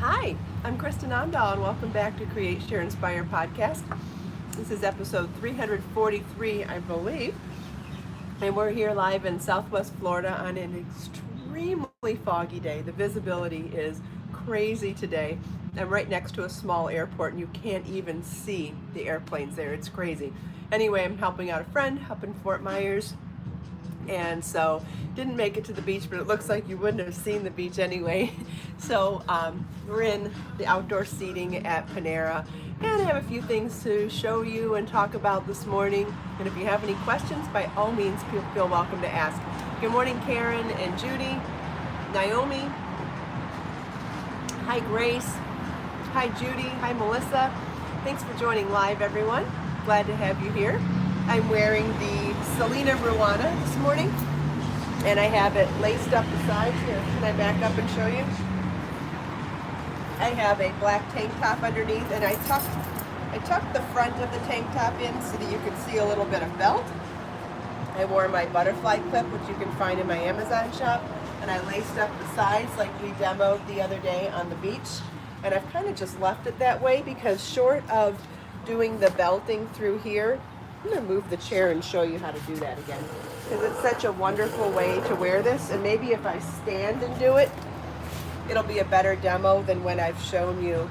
Hi, I'm Kristin Omdahl, and welcome back to Create, Share, Inspire podcast. This is episode 343, I believe, and we're here live in Southwest Florida on an extremely foggy day. The visibility is crazy today. I'm right next to a small airport, and you can't even see the airplanes there. It's crazy. Anyway, I'm helping out a friend up in Fort Myers, and so didn't make it to the beach, but it looks like you wouldn't have seen the beach anyway. So we're in the outdoor seating at Panera, and I have a few things to show you and talk about this morning. And if you have any questions, by all means, feel welcome to ask. Good morning, Karen and Judy, Naomi. Hi, Grace. Hi, Judy. Hi, Melissa. Thanks for joining live, everyone. Glad to have you here. I'm wearing the Selena Ruana this morning, and I have it laced up the sides here. Can I back up and show you? I have a black tank top underneath, and I tucked the front of the tank top in so that you could see a little bit of belt. I wore my butterfly clip, which you can find in my Amazon shop, and I laced up the sides like we demoed the other day on the beach. And I've kind of just left it that way because short of doing the belting through here, I'm going to move the chair and show you how to do that again, because it's such a wonderful way to wear this. And maybe if I stand and do it, it'll be a better demo than when I've shown you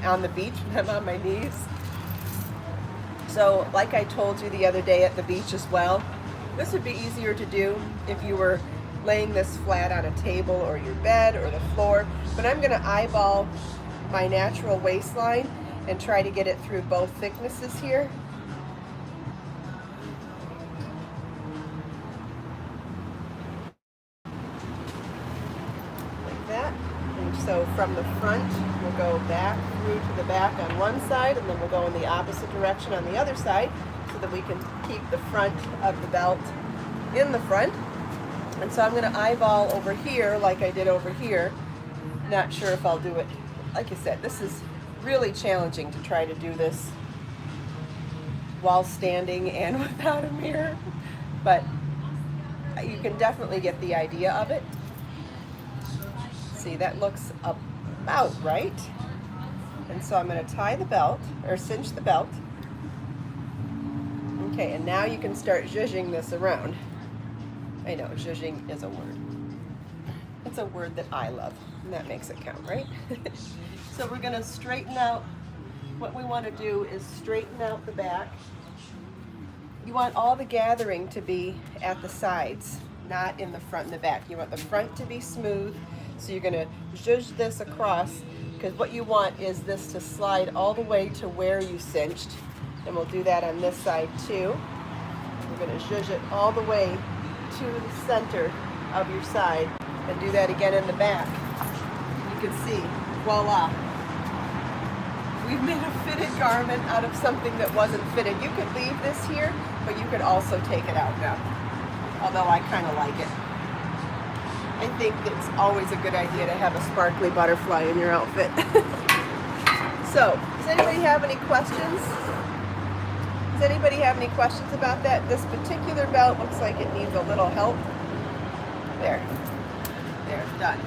on the beach when I'm on my knees. So like I told you the other day at the beach as well, this would be easier to do if you were laying this flat on a table or your bed or the floor. But I'm going to eyeball my natural waistline and try to get it through both thicknesses here. So from the front, we'll go back through to the back on one side, and then we'll go in the opposite direction on the other side so that we can keep the front of the belt in the front. And so I'm going to eyeball over here like I did over here. Not sure if I'll do it. Like I said, this is really challenging to try to do this while standing and without a mirror, but you can definitely get the idea of it. See, that looks about right. And so I'm going to tie the belt, or cinch the belt. Okay, and now you can start zhuzhing this around. I know, zhuzhing is a word. It's a word that I love, and that makes it count, right? So we're going to straighten out. What we want to do is straighten out the back. You want all the gathering to be at the sides, not in the front and the back. You want the front to be smooth. So you're going to zhuzh this across, because what you want is this to slide all the way to where you cinched. And we'll do that on this side too. We're going to zhuzh it all the way to the center of your side, and do that again in the back. You can see, voila. We've made a fitted garment out of something that wasn't fitted. You could leave this here, but you could also take it out now, although I kind of like it. I think it's always a good idea to have a sparkly butterfly in your outfit. So, does anybody have any questions? Does anybody have any questions about that? This particular belt looks like it needs a little help. There, done.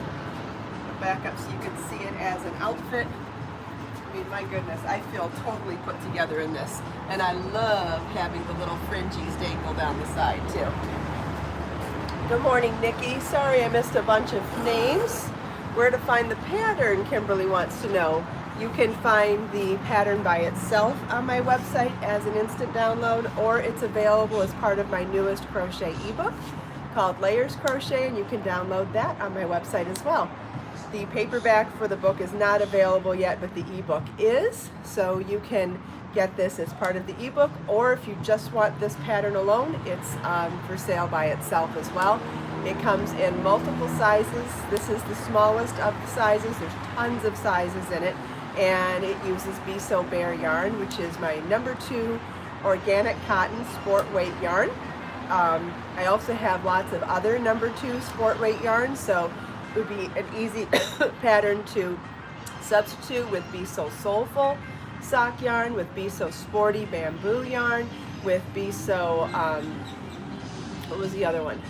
Back up so you can see it as an outfit. I mean, my goodness, I feel totally put together in this. And I love having the little fringies dangle down the side too. Good morning, Nikki. Sorry I missed a bunch of names. Where to find the pattern, Kimberly wants to know. You can find the pattern by itself on my website as an instant download, or it's available as part of my newest crochet ebook called Layers Crochet, and you can download that on my website as well. The paperback for the book is not available yet, but the ebook is, so you can get this as part of the ebook, or if you just want this pattern alone, it's for sale by itself as well. It comes in multiple sizes. This is the smallest of the sizes. There's tons of sizes in it, and it uses Be So Bare yarn, which is my #2 organic cotton sport weight yarn. I also have lots of other #2 sport weight yarns, so it would be an easy pattern to substitute with Be So Soulful sock yarn, with Be So Sporty bamboo yarn, with Be So, what was the other one?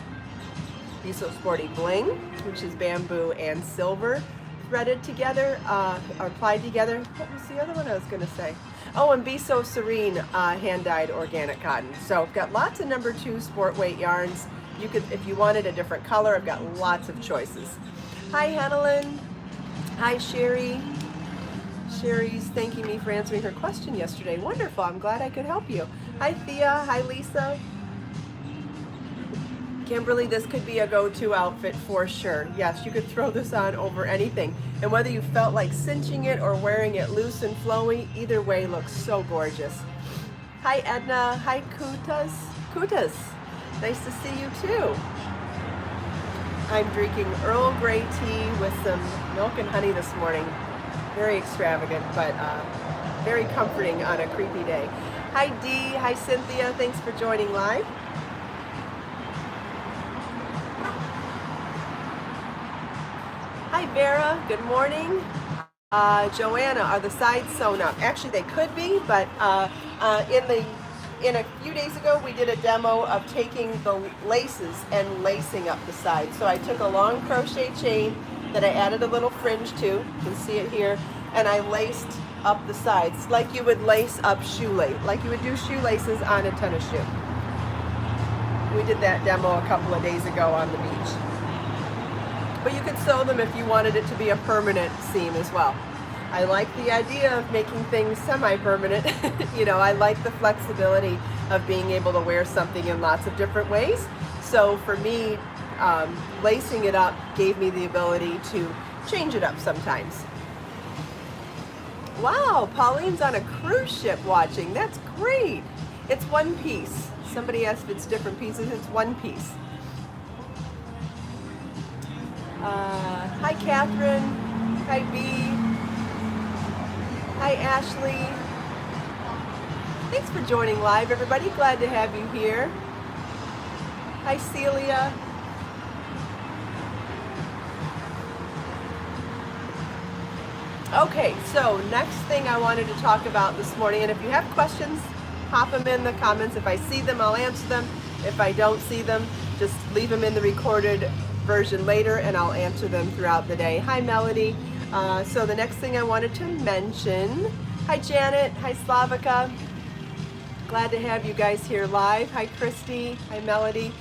Be So Sporty Bling, which is bamboo and silver threaded together, or plied together. What was the other one I was going to say? Oh, and Be So Serene hand-dyed organic cotton. So I've got lots of number 2 sport weight yarns. You could, if you wanted a different color, I've got lots of choices. Hi, Hannelyn. Hi, Sherry. Sherry's thanking me for answering her question yesterday. Wonderful. I'm glad I could help you. Hi, Thea. Hi, Lisa. Kimberly, this could be a go-to outfit for sure. Yes, you could throw this on over anything. And whether you felt like cinching it or wearing it loose and flowy, either way looks so gorgeous. Hi, Edna. Hi, Kutas. Kutas. Nice to see you too. I'm drinking Earl Grey tea with some milk and honey this morning. Very extravagant, but very comforting on a creepy day. Hi, Dee. Hi, Cynthia. Thanks for joining live. Hi, Vera. Good morning. Joanna, are the sides sewn up? Actually, they could be, but in a few days ago, we did a demo of taking the laces and lacing up the sides. So I took a long crochet chain that I added a little fringe to. You can see it here. And I laced up the sides like you would lace up shoelace, like you would do shoelaces on a tennis shoe. We did that demo a couple of days ago on the beach. But you could sew them if you wanted it to be a permanent seam as well. I like the idea of making things semi-permanent. You know, I like the flexibility of being able to wear something in lots of different ways. So for me, lacing it up gave me the ability to change it up sometimes. Wow, Pauline's on a cruise ship watching. That's great. It's one piece. Somebody asked if it's different pieces. It's one piece. Hi, Catherine. Hi, B. Hi, Ashley. Thanks for joining live, everybody. Glad to have you here. Hi, Celia. Okay, so next thing I wanted to talk about this morning, and if you have questions, pop them in the comments. If I see them, I'll answer them. If I don't see them, just leave them in the recorded version later, and I'll answer them throughout the day. Hi, Melody. So the next thing I wanted to mention, hi, Janet. Hi, Slavika. Glad to have you guys here live. Hi, Christy. Hi, Melody.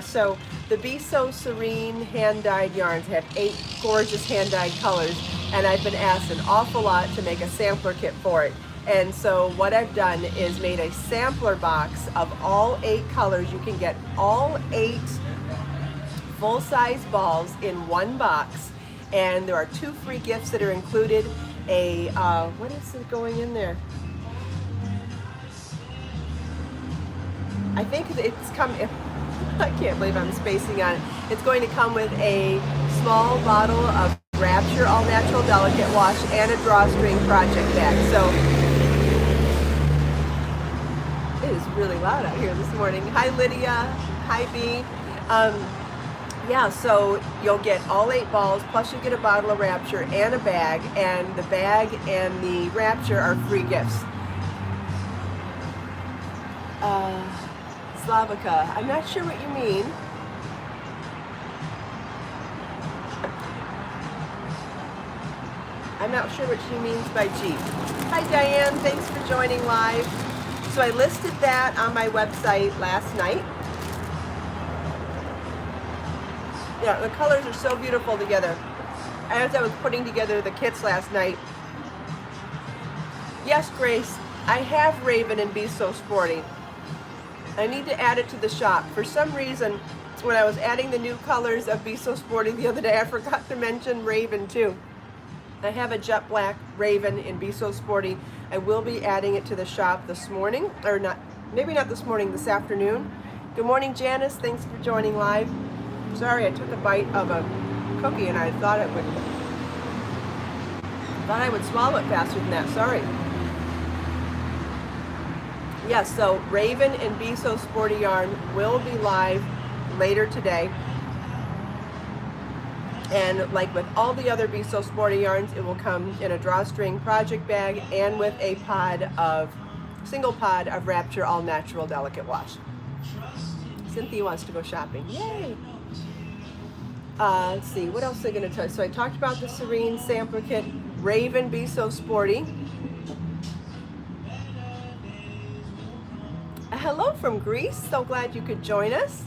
So the Be So Serene hand-dyed yarns have 8 gorgeous hand-dyed colors, and I've been asked an awful lot to make a sampler kit for it. And so what I've done is made a sampler box of all 8 colors. You can get all 8 full-size balls in one box, and there are 2 free gifts that are included. What is it going in there? I think it's coming. I can't believe I'm spacing on it. It's going to come with a small bottle of Wrapture All Natural Delicate Wash and a drawstring project bag. So it is really loud out here this morning. Hi, Lydia. Hi, B. Yeah, so you'll get all 8 balls, plus you get a bottle of Wrapture and a bag, and the bag and the Wrapture are free gifts. Slavika, I'm not sure what you mean. I'm not sure what she means by G. Hi, Diane, thanks for joining live. So I listed that on my website last night. Yeah, the colors are so beautiful together. As I was putting together the kits last night. Yes, Grace, I have Raven and Be So Sporty. I need to add it to the shop. For some reason, when I was adding the new colors of Be So Sporty the other day, I forgot to mention Raven too. I have a jet black Raven in Be So Sporty. I will be adding it to the shop this morning, or not, maybe not this morning, this afternoon. Good morning, Janice. Thanks for joining live. Sorry, I took a bite of a cookie and I thought I would swallow it faster than that. Sorry. Yes, so Raven and Be So Sporty yarn will be live later today. And like with all the other Be So Sporty yarns, it will come in a drawstring project bag and with a single pod of Wrapture All Natural Delicate Wash. Cynthia wants to go shopping. Yay! Let's see, what else am I going to tell you? So I talked about the Serene Sampler Kit, Raven Be So Sporty. Hello from Greece, so glad you could join us.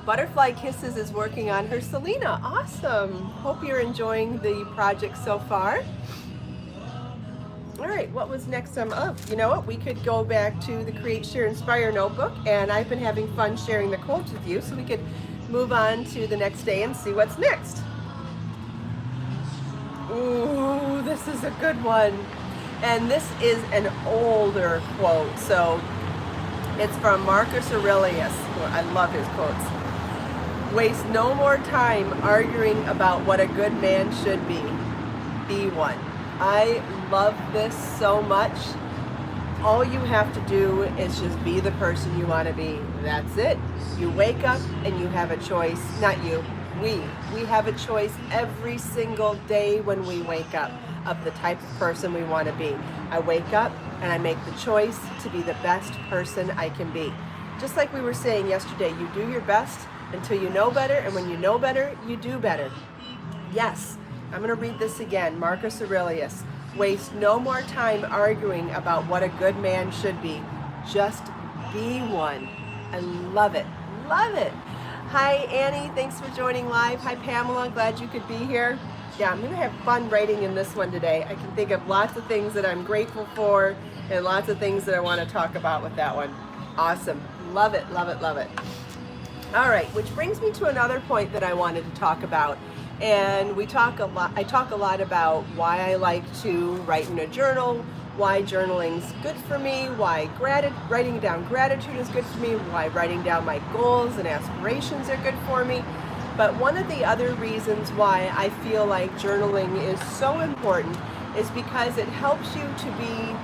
Butterfly Kisses is working on her Selena. Awesome. Hope you're enjoying the project so far. All right, what was next? You know what? We could go back to the Create, Share, Inspire notebook, and I've been having fun sharing the quotes with you, so we could move on to the next day and see what's next. Ooh, this is a good one. And this is an older quote, so it's from Marcus Aurelius. I love his quotes. Waste no more time arguing about what a good man should be. Be one. I love this so much. All you have to do is just be the person you want to be. That's it. You wake up and you have a choice. Not you. We have a choice every single day when we wake up of the type of person we want to be. I wake up and I make the choice to be the best person I can be. Just like we were saying yesterday, you do your best until you know better, and when you know better, you do better. Yes, I'm going to read this again. Marcus Aurelius. Waste no more time arguing about what a good man should be. Just be one. I love it. Love it. Hi, Annie. Thanks for joining live. Hi, Pamela. Glad you could be here. Yeah, I'm going to have fun writing in this one today. I can think of lots of things that I'm grateful for and lots of things that I want to talk about with that one. Awesome. Love it, love it, love it. All right, which brings me to another point that I wanted to talk about. And I talk a lot about why I like to write in a journal, why journaling's good for me, why writing down gratitude is good for me, why writing down my goals and aspirations are good for me. But one of the other reasons why I feel like journaling is so important is because it helps you to be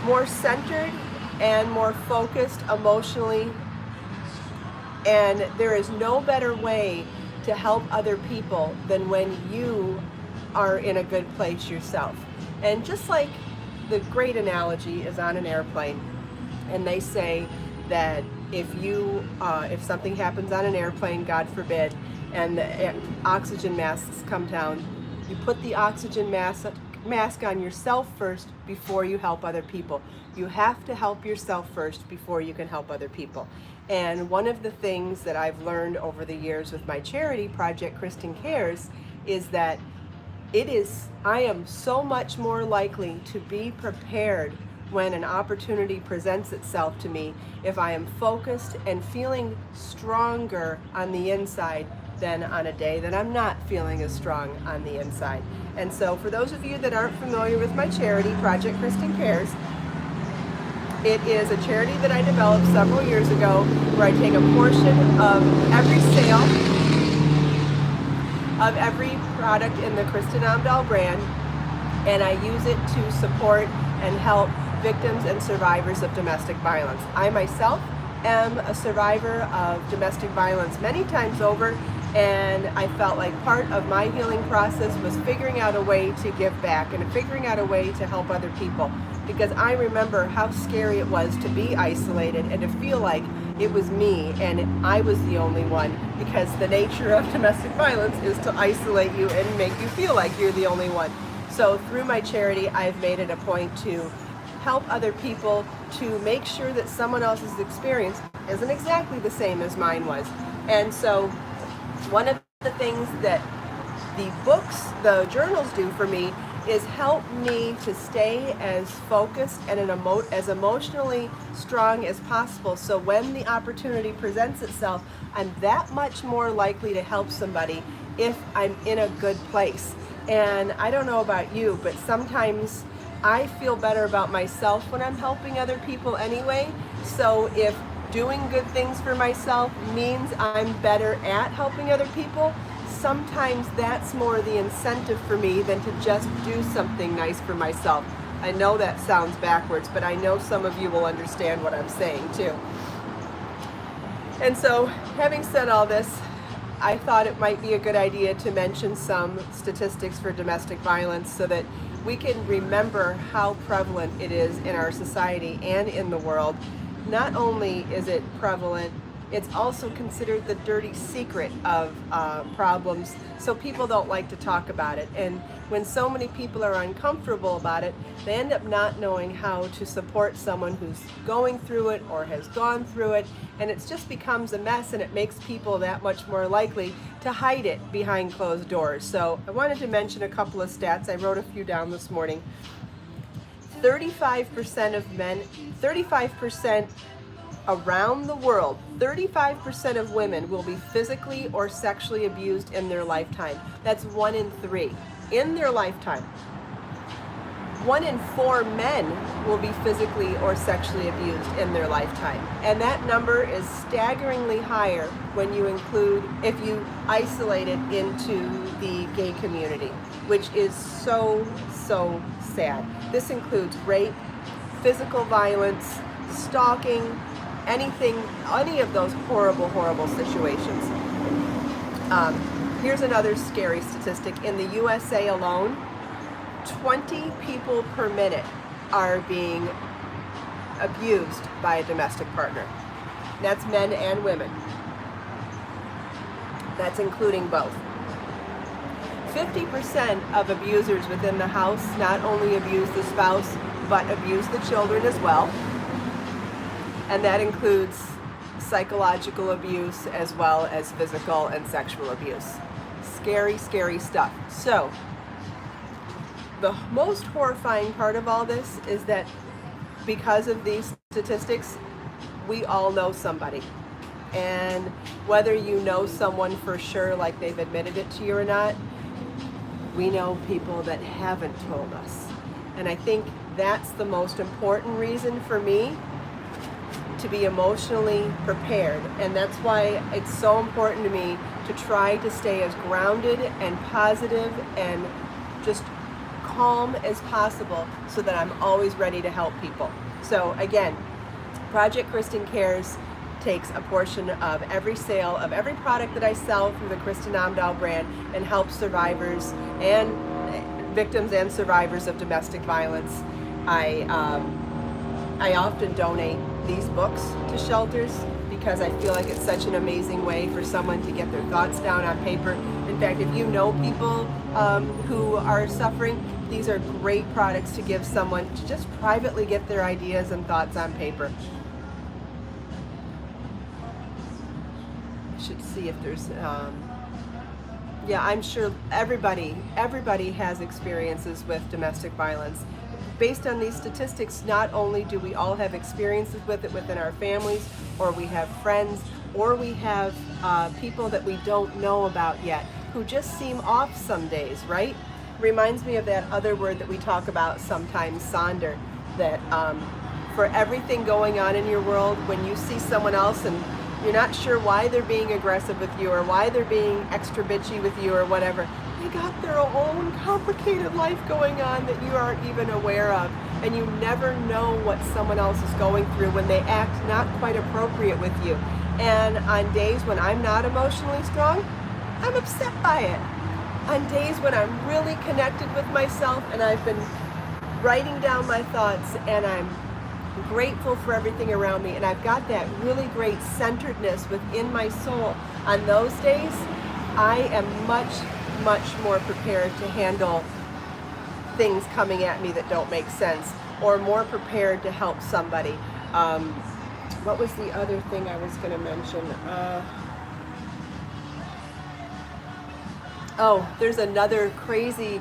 more centered and more focused emotionally. And there is no better way to help other people than when you are in a good place yourself. And just like the great analogy is on an airplane, and they say that if something happens on an airplane, God forbid, and the oxygen masks come down, you put the oxygen mask on yourself first before you help other people. You have to help yourself first before you can help other people. And one of the things that I've learned over the years with my charity project, Kristin Cares, is that I am so much more likely to be prepared when an opportunity presents itself to me if I am focused and feeling stronger on the inside than on a day that I'm not feeling as strong on the inside. And so for those of you that aren't familiar with my charity project, Kristin Cares, it is a charity that I developed several years ago where I take a portion of every sale of every product in the Kristin Omdahl brand, and I use it to support and help victims and survivors of domestic violence. I myself am a survivor of domestic violence many times over, and I felt like part of my healing process was figuring out a way to give back and figuring out a way to help other people, because I remember how scary it was to be isolated and to feel like it was me and I was the only one, because the nature of domestic violence is to isolate you and make you feel like you're the only one. So through my charity, I've made it a point to help other people to make sure that someone else's experience isn't exactly the same as mine was. And so one of the things that the journals do for me is help me to stay as focused and as emotionally strong as possible. So when the opportunity presents itself, I'm that much more likely to help somebody if I'm in a good place. And I don't know about you, but sometimes I feel better about myself when I'm helping other people anyway. So if doing good things for myself means I'm better at helping other people, sometimes that's more the incentive for me than to just do something nice for myself. I know that sounds backwards, but I know some of you will understand what I'm saying too. And so, having said all this, I thought it might be a good idea to mention some statistics for domestic violence so that we can remember how prevalent it is in our society and in the world. not only is it prevalent, it's also considered the dirty secret of problems, so people don't like to talk about it. And when so many people are uncomfortable about it, they end up not knowing how to support someone who's going through it or has gone through it, and it just becomes a mess, and it makes people that much more likely to hide it behind closed doors. So I wanted to mention a couple of stats. I wrote a few down this morning. 35% of men, 35% around the world, 35% of women will be physically or sexually abused in their lifetime. That's 1 in 3 in their lifetime. 1 in 4 men will be physically or sexually abused in their lifetime. And that number is staggeringly higher when you include, if you isolate it into the gay community, which is so, so sad. This includes rape, physical violence, stalking, anything, any of those horrible, horrible situations. Here's another scary statistic. In the USA alone, 20 people per minute are being abused by a domestic partner. That's men and women. That's including both. 50% of abusers within the house not only abuse the spouse, but abuse the children as well. And that includes psychological abuse as well as physical and sexual abuse. Scary, scary stuff. So, the most horrifying part of all this is that because of these statistics, we all know somebody. And whether you know someone for sure, like they've admitted it to you or not, we know people that haven't told us. And I think that's the most important reason for me to be emotionally prepared. And that's why it's so important to me to try to stay as grounded and positive and just calm as possible so that I'm always ready to help people. So again, Project Kristin Cares takes a portion of every sale of every product that I sell through the Kristin Omdahl brand and helps survivors and victims and survivors of domestic violence. I often donate these books to shelters because I feel like it's such an amazing way for someone to get their thoughts down on paper. In fact, if you know people who are suffering, these are great products to give someone to just privately get their ideas and thoughts on paper. I should see if there's, yeah, I'm sure everybody has experiences with domestic violence. Based on these statistics, not only do we all have experiences with it within our families, or we have friends, or we have people that we don't know about yet who just seem off some days, right? Reminds me of that other word that we talk about sometimes, sonder, that for everything going on in your world, when you see someone else and you're not sure why they're being aggressive with you or why they're being extra bitchy with you or whatever, they got their own complicated life going on that you aren't even aware of. And you never know what someone else is going through when they act not quite appropriate with you. And on days when I'm not emotionally strong, I'm upset by it. On days when I'm really connected with myself and I've been writing down my thoughts and I'm grateful for everything around me and I've got that really great centeredness within my soul, on those days, I am much more prepared to handle things coming at me that don't make sense, or more prepared to help somebody. What was the other thing I was going to mention? Oh, there's another crazy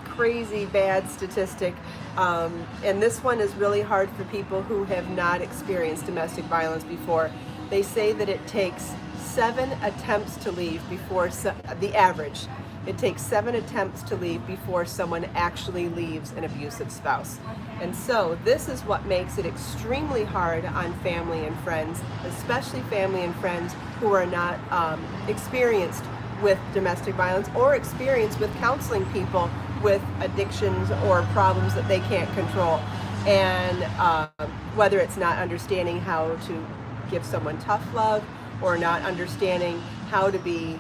bad statistic, and this one is really hard for people who have not experienced domestic violence before. They say that it takes 7 attempts to leave before, the average, it takes 7 attempts to leave before someone actually leaves an abusive spouse. And so this is what makes it extremely hard on family and friends, especially family and friends who are not experienced with domestic violence or experienced with counseling people with addictions or problems that they can't control. And whether it's not understanding how to give someone tough love, or not understanding how to be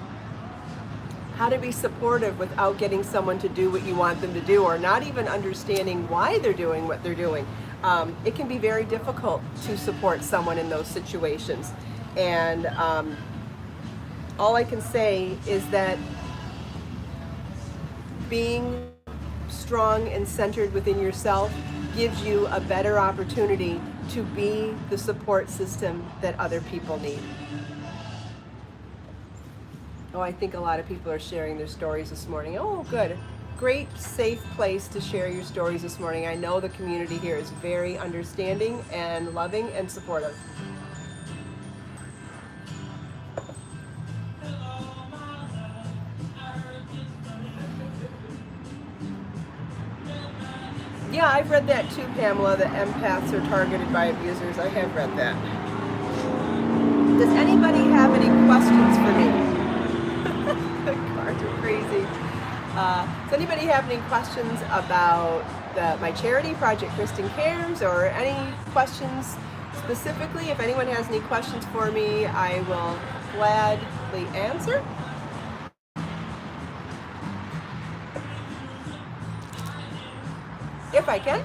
supportive without getting someone to do what you want them to do, or not even understanding why they're doing what they're doing. it can be very difficult to support someone in those situations. And all I can say is that being strong and centered within yourself gives you a better opportunity to be the support system that other people need. Oh, I think a lot of people are sharing their stories this morning. Oh, good. Great, safe place to share your stories this morning. I know the community here is very understanding and loving and supportive. Yeah, I've read that too, Pamela, that empaths are targeted by abusers. I have read that. Does anybody have any questions for me? The cards are crazy. Does anybody have any questions about my charity, Project Kristin Cares, or any questions specifically? If anyone has any questions for me, I will gladly answer. If I can.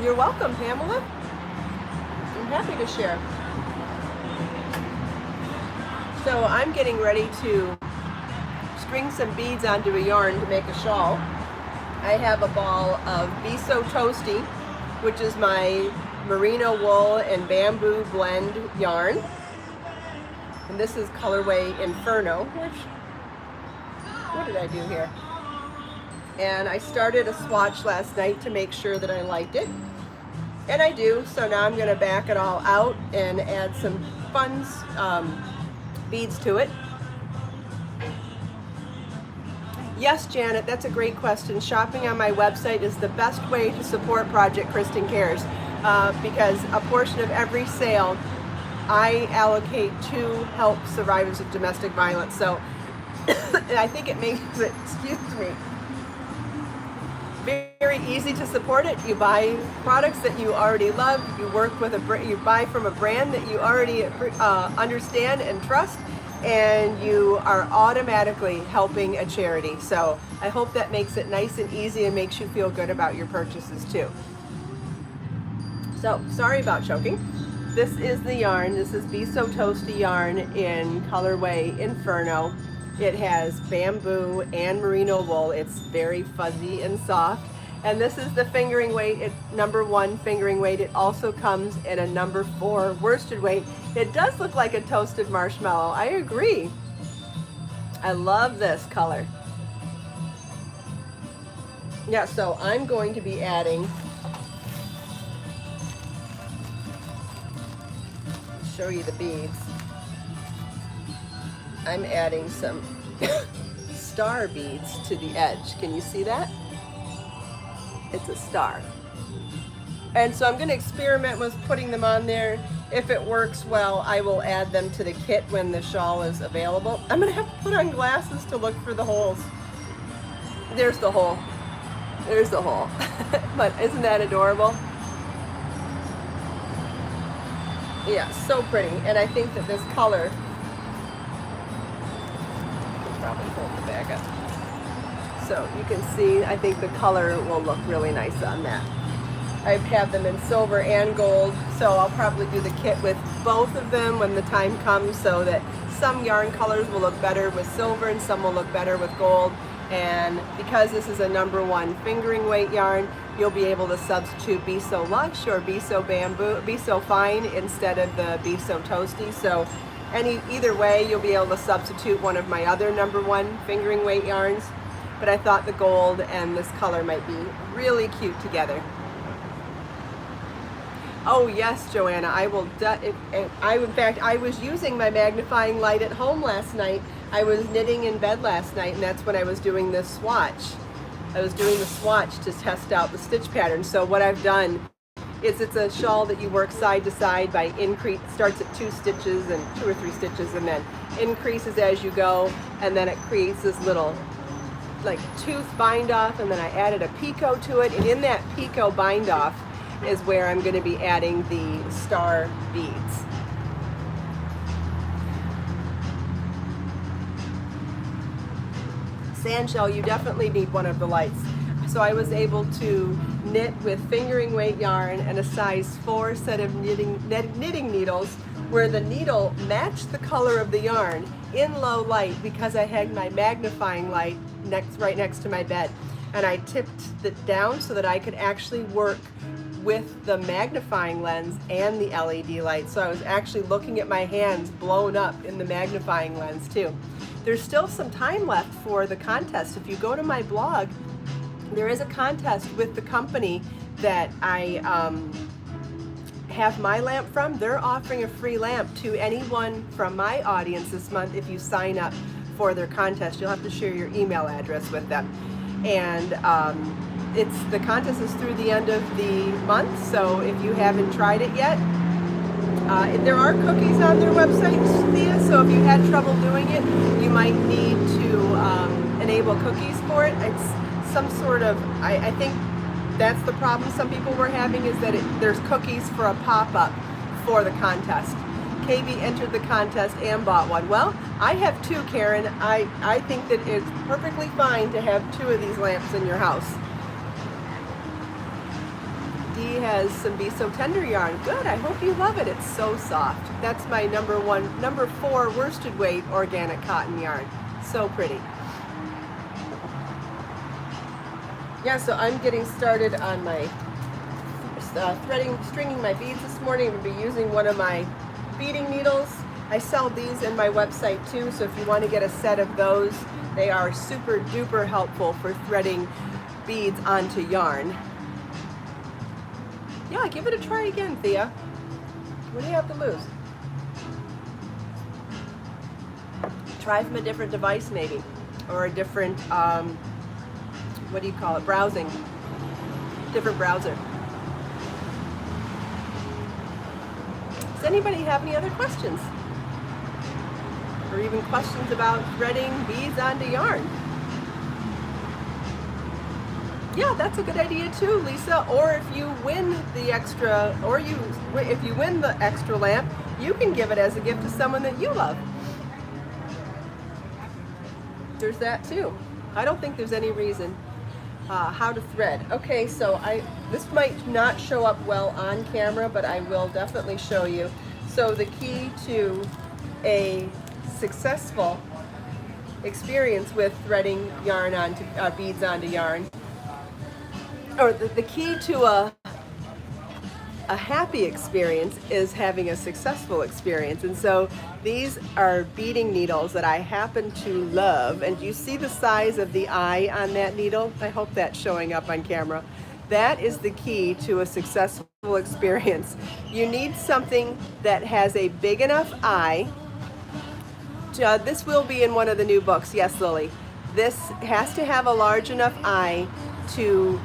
You're welcome, Pamela. I'm happy to share. So I'm getting ready to string some beads onto a yarn to make a shawl. I have a ball of Be So Toasty, which is my merino wool and bamboo blend yarn. And this is colorway Inferno, what did I do here? And I started a swatch last night to make sure that I liked it. And I do, so now I'm going to back it all out and add some fun beads to it. Yes, Janet, that's a great question. Shopping on my website is the best way to support Project Kristin Cares because a portion of every sale I allocate to help survivors of domestic violence. So I think it makes it, excuse me, very easy to support it. You buy products that you already love. You work with you buy from a brand that you already understand and trust, and you are automatically helping a charity. So I hope that makes it nice and easy and makes you feel good about your purchases too. So sorry about choking. This is the yarn. This is Be So Toasty yarn in colorway Inferno. It has bamboo and merino wool. It's very fuzzy and soft. And this is the fingering weight, number 1 fingering weight. It also comes in a number 4 worsted weight. It does look like a toasted marshmallow. I agree. I love this color. Yeah, so I'm going to be adding, show you the beads. I'm adding some star beads to the edge. Can you see that? It's a star. And so I'm going to experiment with putting them on there. If it works well, I will add them to the kit when the shawl is available. I'm going to have to put on glasses to look for the holes. There's the hole. There's the hole. But isn't that adorable? Yeah, so pretty. And I think that this color, probably hold the bag up. So you can see, I think the color will look really nice on that. I have them in silver and gold, so I'll probably do the kit with both of them when the time comes, so that some yarn colors will look better with silver and some will look better with gold. And because this is a number 1 fingering weight yarn, you'll be able to substitute Be So Lush or Be So Bamboo, Be So Fine instead of the Be So Toasty. So either way, you'll be able to substitute one of my other number 1 fingering weight yarns. But I thought the gold and this color might be really cute together. Oh yes, Joanna, I will. In fact, I was using my magnifying light at home last night. I was knitting in bed last night, and that's when I was doing this swatch. I was doing the swatch to test out the stitch pattern. So what I've done is it's a shawl that you work side to side by increase. Starts at 2 stitches and 2 or 3 stitches, and then increases as you go, and then it creates this little like tooth bind off, and then I added a picot to it, and in that picot bind off is where I'm going to be adding the star beads. Sandshell, you definitely need one of the lights. So I was able to knit with fingering weight yarn and a size 4 set of knitting needles, where the needle matched the color of the yarn in low light because I had my magnifying light right next to my bed. And I tipped it down so that I could actually work with the magnifying lens and the LED light. So I was actually looking at my hands blown up in the magnifying lens too. There's still some time left for the contest. If you go to my blog, there is a contest with the company that I have my lamp from. They're offering a free lamp to anyone from my audience this month if you sign up for their contest. You'll have to share your email address with them. And the contest is through the end of the month, so if you haven't tried it yet, there are cookies on their website, Thea, so if you had trouble doing it, you might need to enable cookies for it. It's some sort of, I think that's the problem some people were having, is that there's cookies for a pop-up for the contest. KB entered the contest and bought one. Well, I have two, Karen. I think that it's perfectly fine to have 2 of these lamps in your house. Dee has some Be So Tender yarn. Good, I hope you love it. It's so soft. That's my number 4 worsted weight organic cotton yarn. So pretty. Yeah, so I'm getting started on my stringing my beads this morning. I'm going to be using one of my beading needles. I sell these in my website too, so if you want to get a set of those, they are super duper helpful for threading beads onto yarn. Yeah, give it a try again, Thea. What do you have to lose? Try from a different device maybe, or a different, what do you call it, browsing, different browser. Does anybody have any other questions? Or even questions about threading beads onto yarn? Yeah, that's a good idea too, Lisa. Or if you win the extra, if you win the extra lamp, you can give it as a gift to someone that you love. There's that too. I don't think there's any reason. How to thread. Okay, so this might not show up well on camera, but I will definitely show you. So the key to a successful experience with threading yarn onto beads onto yarn, or the key to a happy experience is having a successful experience. And so these are beading needles that I happen to love. And you see the size of the eye on that needle? I hope that's showing up on camera. That is the key to a successful experience. You need something that has a big enough eye. This will be in one of the new books. Yes, Lily. This has to have a large enough eye to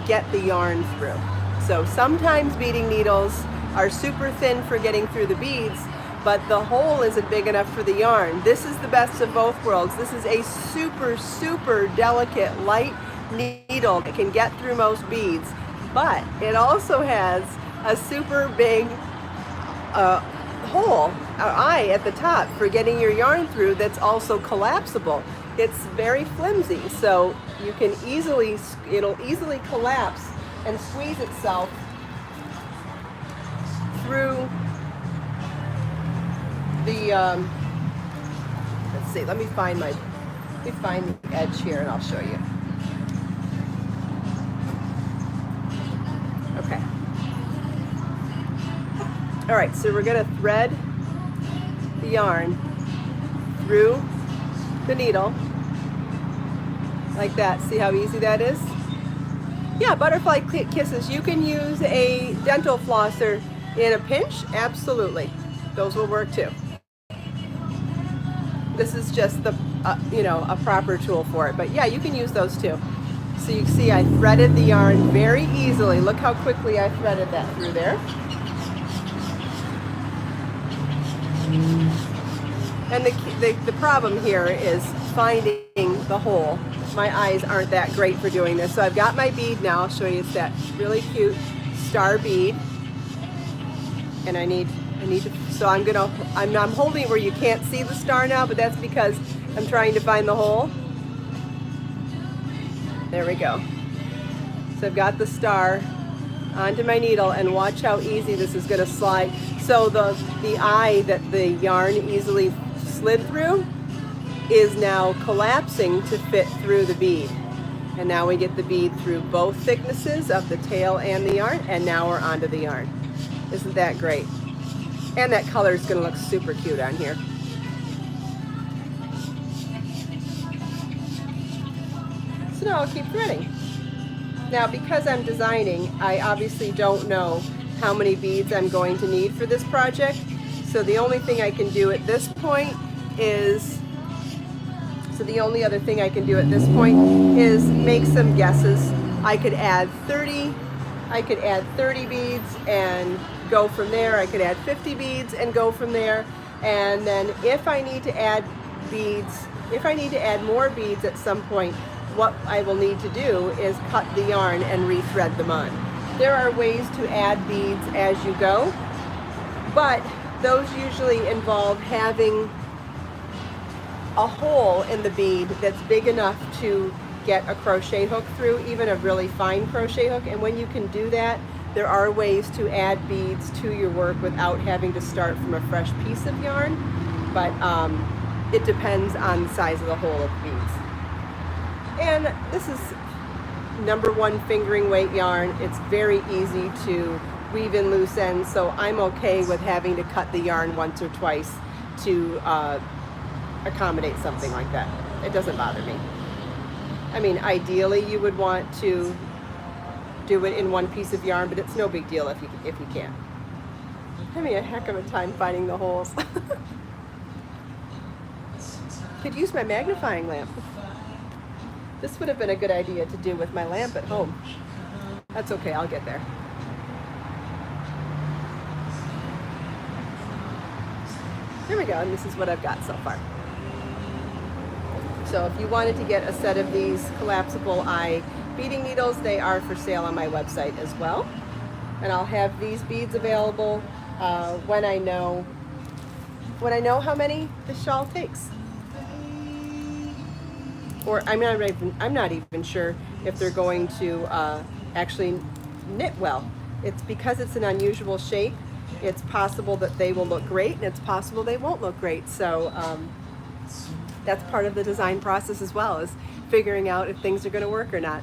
get the yarn through. So sometimes beading needles are super thin for getting through the beads, but the hole isn't big enough for the yarn. This is the best of both worlds. This is a super, super delicate, light needle that can get through most beads, but it also has a super big hole, eye at the top for getting your yarn through that's also collapsible. It's very flimsy, so you can it'll easily collapse and squeeze itself through the, let's see, let me find the edge here and I'll show you. Okay. All right, so we're gonna thread the yarn through the needle like that. See how easy that is? Yeah, butterfly kisses. You can use a dental flosser in a pinch. Absolutely. Those will work too. This is just the, a proper tool for it. But yeah, you can use those too. So you see I threaded the yarn very easily. Look how quickly I threaded that through there. And the problem here is finding the hole. My eyes aren't that great for doing this. So I've got my bead now. I'll show you. It's that really cute star bead. And I need to, so I'm holding it where you can't see the star now, but that's because I'm trying to find the hole. There we go. So I've got the star onto my needle, and watch how easy this is going to slide. So the eye that the yarn easily slid through is now collapsing to fit through the bead. And now we get the bead through both thicknesses of the tail and the yarn, and now we're onto the yarn. Isn't that great? And that color is going to look super cute on here. So now I'll keep threading. Now, because I'm designing, I obviously don't know how many beads I'm going to need for this project. So the only thing I can do at this point is, the only other thing I can do at this point is make some guesses. I could add 30 beads and go from there. I could add 50 beads and go from there. And then if I need to add beads, if I need to add more beads at some point, what I will need to do is cut the yarn and rethread them on. There are ways to add beads as you go, but those usually involve having a hole in the bead that's big enough to get a crochet hook through, even a really fine crochet hook. And when you can do that, there are ways to add beads to your work without having to start from a fresh piece of yarn, but it depends on the size of the hole of the beads. And this is #1 fingering weight yarn. It's very easy to weave in loose ends, so I'm okay with having to cut the yarn once or twice to accommodate something like that. It doesn't bother me. I mean, ideally you would want to do it in one piece of yarn, but it's no big deal if you can't. Having a heck of a time finding the holes. Could use my magnifying lamp. This would have been a good idea to do with my lamp at home. That's okay, I'll get there. Here we go, and this is what I've got so far. So if you wanted to get a set of these collapsible eye beading needles, they are for sale on my website as well. And I'll have these beads available when I know how many the shawl takes. Or I'm not even sure if they're going to actually knit well. It's because it's an unusual shape. It's possible that they will look great, and it's possible they won't look great. So that's part of the design process as well, is figuring out if things are going to work or not.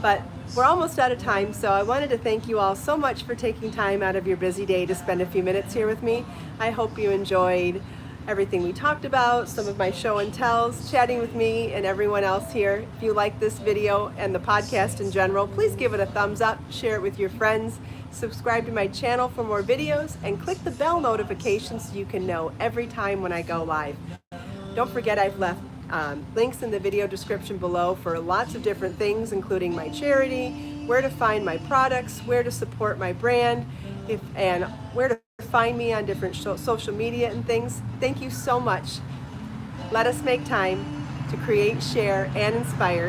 But we're almost out of time, so I wanted to thank you all so much for taking time out of your busy day to spend a few minutes here with me. I hope you enjoyed everything we talked about, some of my show and tells, chatting with me and everyone else here. If you like this video and the podcast in general, please give it a thumbs up, share it with your friends, subscribe to my channel for more videos, and click the bell notification so you can know every time when I go live. Don't forget, I've left links in the video description below for lots of different things, including my charity, where to find my products, where to support my brand, and where to find me on different social media and things. Thank you so much. Let us make time to create, share, and inspire